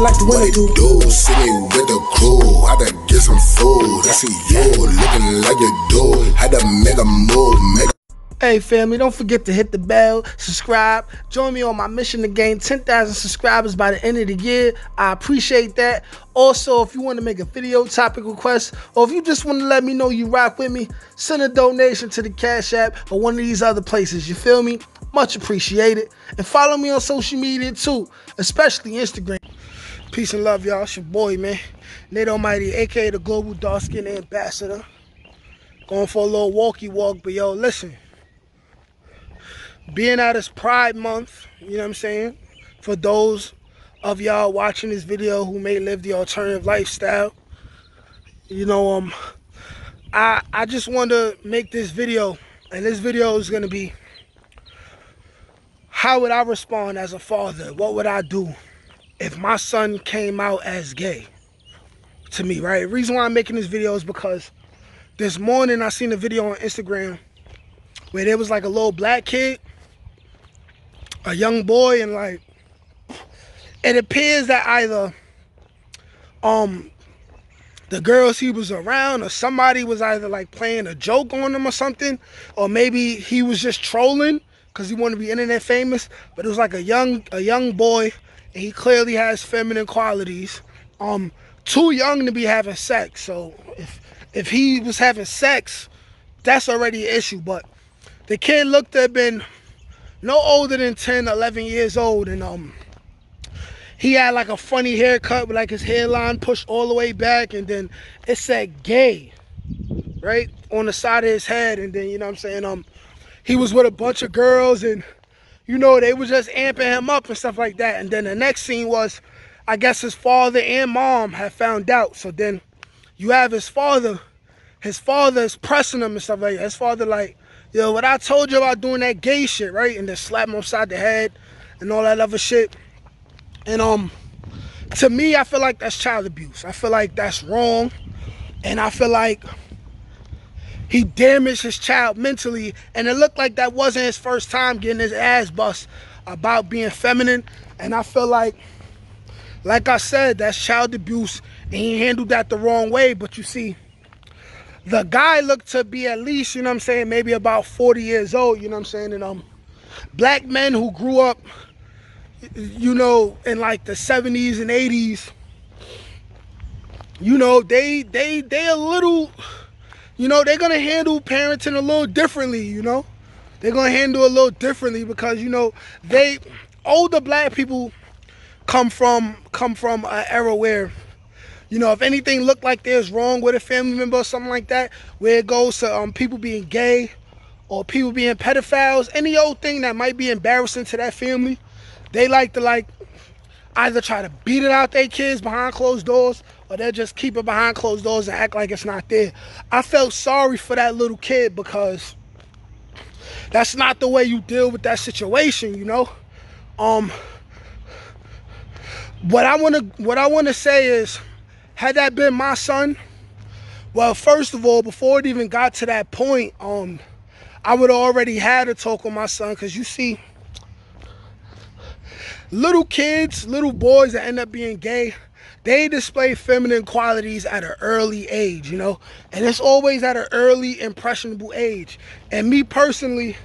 feel like the winner do. See me with the crew, had to get some food. I see you looking like you do. Had to make a move, Hey family, don't forget to hit the bell, subscribe, join me on my mission to gain 10,000 subscribers by the end of the year. I appreciate that. Also, if you want to make a video topic request, or if you just want to let me know you rock with me, send a donation to the Cash App or one of these other places, you feel me? Much appreciated. And follow me on social media too, especially Instagram. Peace and love, y'all. It's your boy, man. Nate Almighty, aka the Global Dark Skin Ambassador. Going for a little walkie walk, but yo, listen. Being out as Pride Month, you know what I'm saying? For those of y'all watching this video who may live the alternative lifestyle, you know, I just want to make this video, and this video is going to be, how would I respond as a father? What would I do if my son came out as gay to me, right? The reason why I'm making this video is because this morning I seen a video on Instagram where there was like a little black kid, a young boy, and like it appears that either the girls he was around or somebody was either like playing a joke on him or something, or maybe he was just trolling because he wanted to be internet famous. But it was like a young boy, and he clearly has feminine qualities, too young to be having sex. So if he was having sex, that's already an issue. But the kid looked to have been no older than 10, 11 years old, and he had like a funny haircut with like his hairline pushed all the way back, and then it said gay right on the side of his head. And then, you know what I'm saying, he was with a bunch of girls, and you know, they was just amping him up and stuff like that. And then the next scene was, I guess his father and mom had found out. So then you have his father is pressing him and stuff like that. His father like, yo, what I told you about doing that gay shit, right? And then slap him upside the head and all that other shit. And to me, I feel like that's child abuse. I feel like that's wrong. And I feel like he damaged his child mentally. And it looked like that wasn't his first time getting his ass bust about being feminine. And I feel like I said, that's child abuse. And he handled that the wrong way. But you see, the guy looked to be at least, you know what I'm saying, maybe about 40 years old, you know what I'm saying? And black men who grew up, you know, in like the 70s and 80s, you know, they a little, you know, they're going to handle parenting a little differently, you know? They're going to handle a little differently because, you know, older black people come from an era where, you know, if anything looked like there's wrong with a family member or something like that, where it goes to people being gay or people being pedophiles, any old thing that might be embarrassing to that family, they like to either try to beat it out their kids behind closed doors, or they'll just keep it behind closed doors and act like it's not there. I felt sorry for that little kid because that's not the way you deal with that situation, you know? What I want to say is, had that been my son, well, first of all, before it even got to that point, I would have already had a talk with my son. Because you see, little kids, little boys that end up being gay, they display feminine qualities at an early age, you know? And it's always at an early, impressionable age. And me personally,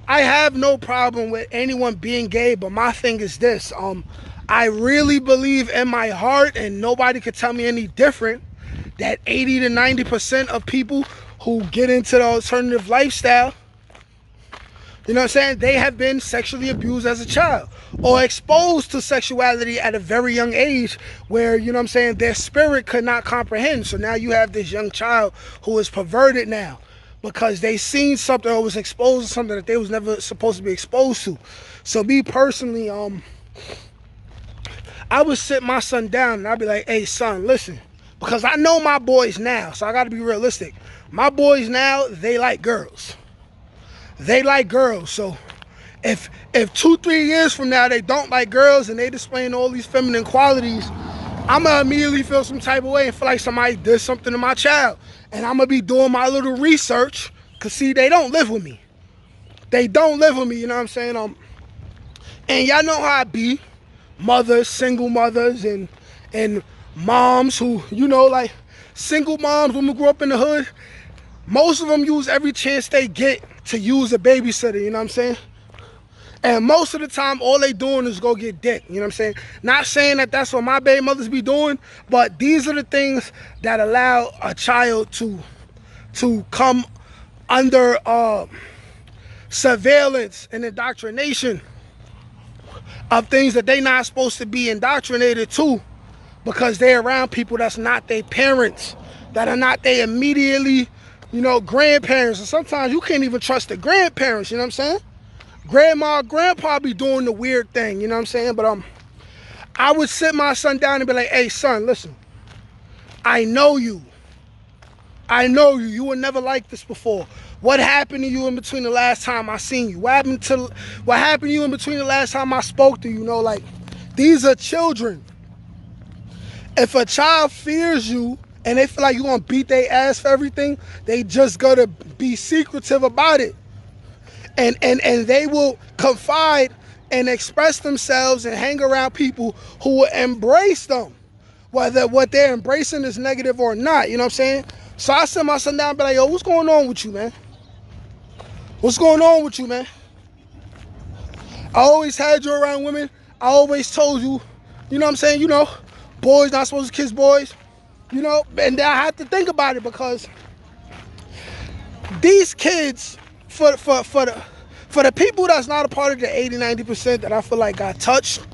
I have no problem with anyone being gay, but my thing is this. I really believe in my heart, and nobody could tell me any different, that 80 to 90% of people who get into the alternative lifestyle, you know what I'm saying, they have been sexually abused as a child or exposed to sexuality at a very young age where, you know what I'm saying, their spirit could not comprehend. So now you have this young child who is perverted now because they seen something or was exposed to something that they was never supposed to be exposed to. So me personally, I would sit my son down and I'd be like, hey, son, listen. Because I know my boys now, so I got to be realistic. My boys now, they like girls. They like girls. So if 2-3 years from now they don't like girls and they displaying all these feminine qualities, I'm going to immediately feel some type of way and feel like somebody did something to my child. And I'm going to be doing my little research because, see, they don't live with me. They don't live with me, you know what I'm saying? And y'all know how I be. mothers, single mothers, and moms who, like single moms when we grew up in the hood, most of them use every chance they get to use a babysitter, you know what I'm saying? And most of the time, all they doing is go get dick, you know what I'm saying? Not saying that that's what my baby mothers be doing, but these are the things that allow a child to come under surveillance and indoctrination of things that they not supposed to be indoctrinated to, because they're around people that's not their parents, that are not their immediately, grandparents. And sometimes you can't even trust the grandparents, you know what I'm saying? Grandma, grandpa be doing the weird thing, you know what I'm saying? But I would sit my son down and be like, hey son, listen, I know you. You were never like this before. What happened to you in between the last time I seen you? What happened to you in between the last time I spoke to you? Like, these are children. If a child fears you and they feel like you're gonna beat their ass for everything, they just gotta be secretive about it. And they will confide and express themselves and hang around people who will embrace them, whether what they're embracing is negative or not, you know what I'm saying? So I sit my son down and be like, yo, what's going on with you, man? What's going on with you, man? I always had you around women. I always told you, you know what I'm saying? Boys not supposed to kiss boys, and I have to think about it, because these kids, for the people that's not a part of the 80-90% that I feel like got touched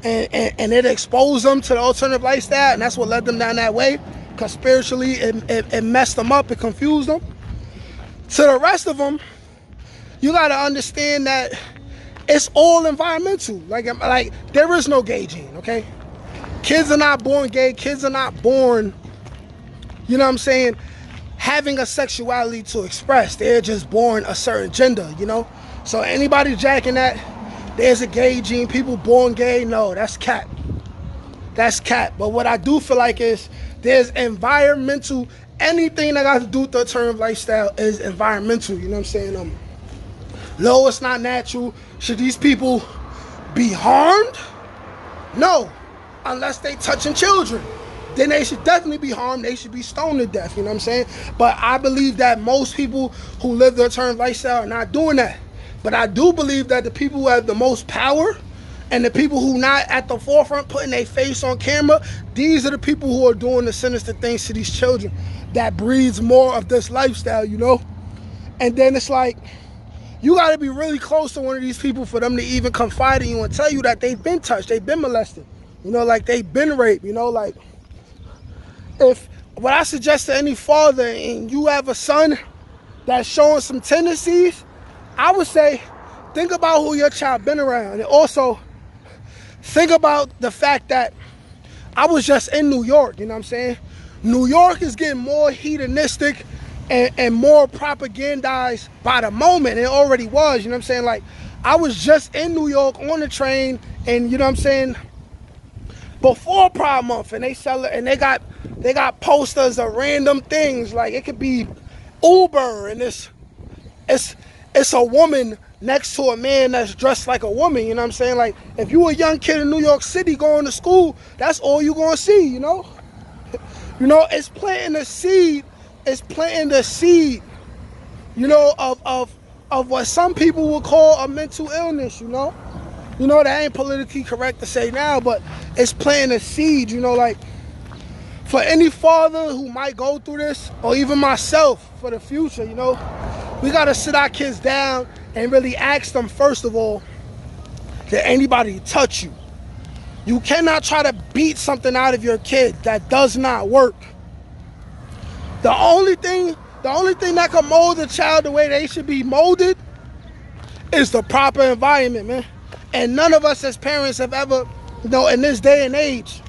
and it exposed them to the alternative lifestyle, and that's what led them down that way, because spiritually it messed them up, it confused them. To the rest of them, you got to understand that it's all environmental. Like there is no gay gene, okay? Kids are not born gay. Kids are not born, you know what I'm saying, having a sexuality to express. They're just born a certain gender, So anybody jacking that, there's a gay gene, people born gay, no, that's cap. That's cap. But what I do feel like is there's environmental, anything that got to do with the alternative lifestyle is environmental, you know what I'm saying? No, it's not natural. Should these people be harmed? No, unless they touching children. Then they should definitely be harmed. They should be stoned to death, you know what I'm saying? But I believe that most people who live the alternative lifestyle are not doing that. But I do believe that the people who have the most power and the people who not at the forefront putting their face on camera, these are the people who are doing the sinister things to these children that breeds more of this lifestyle, And then it's like, you got to be really close to one of these people for them to even confide in you and tell you that they've been touched, they've been molested, like they've been raped, like, if what I suggest to any father and you have a son that's showing some tendencies, I would say think about who your child been around, and also think about the fact that I was just in New York, you know what I'm saying? New York is getting more hedonistic and more propagandized by the moment. It already was, you know what I'm saying? Like, I was just in New York on the train, and you know what I'm saying, before Pride Month, and they sell it, and they got posters of random things, like it could be Uber, and it's a woman next to a man that's dressed like a woman, you know what I'm saying? Like, if you a young kid in New York City going to school, that's all you gonna see, It's planting the seed. It's planting the seed, of what some people would call a mental illness, that ain't politically correct to say now, but it's planting a seed, like, for any father who might go through this, or even myself for the future, we gotta sit our kids down and really ask them, first of all, did anybody touch you? You cannot try to beat something out of your kid. That does not work. The only thing that can mold a child the way they should be molded is the proper environment, man. And none of us as parents have ever, in this day and age,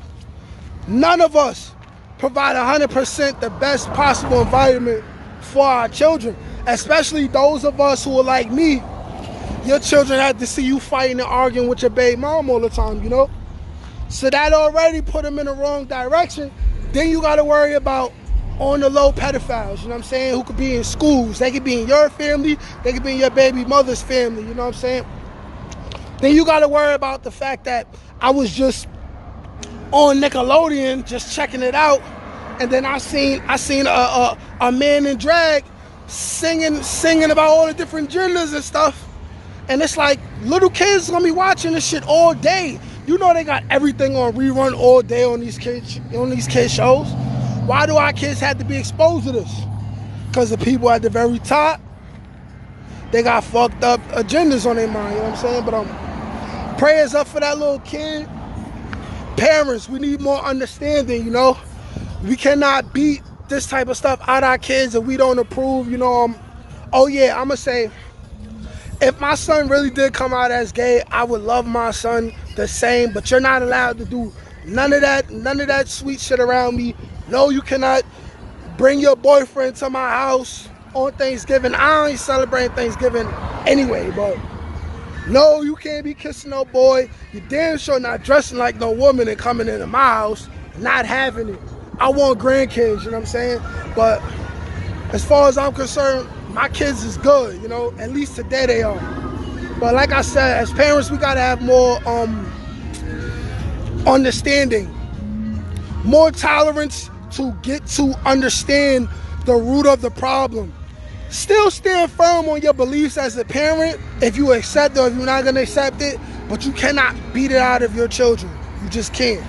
none of us provide 100% the best possible environment for our children, especially those of us who are like me. Your children have to see you fighting and arguing with your baby mom all the time, So that already put them in the wrong direction. Then you got to worry about on the low pedophiles, you know what I'm saying, who could be in schools. They could be in your family, they could be in your baby mother's family, you know what I'm saying? Then you got to worry about the fact that I was just on Nickelodeon just checking it out, and then I seen a man in drag singing about all the different genders and stuff. And it's like, little kids gonna be watching this shit all day. You know they got everything on rerun all day on these kids shows. Why do our kids have to be exposed to this? Because the people at the very top, they got fucked up agendas on their mind, you know what I'm saying? But prayers up for that little kid. Parents, we need more understanding, you know? We cannot beat this type of stuff out of our kids if we don't approve, you know? Oh yeah, I'ma say, if my son really did come out as gay, I would love my son the same, but you're not allowed to do none of that sweet shit around me. No, you cannot bring your boyfriend to my house on Thanksgiving. I ain't celebrating Thanksgiving anyway, but no, you can't be kissing no boy. You damn sure not dressing like no woman and coming into my house, not having it. I want grandkids, you know what I'm saying? But as far as I'm concerned, my kids is good, you know, at least today they are. But like I said, as parents, we gotta have more understanding, more tolerance to get to understand the root of the problem. Still stand firm on your beliefs as a parent if you accept it or if you're not gonna accept it, but you cannot beat it out of your children. You just can't.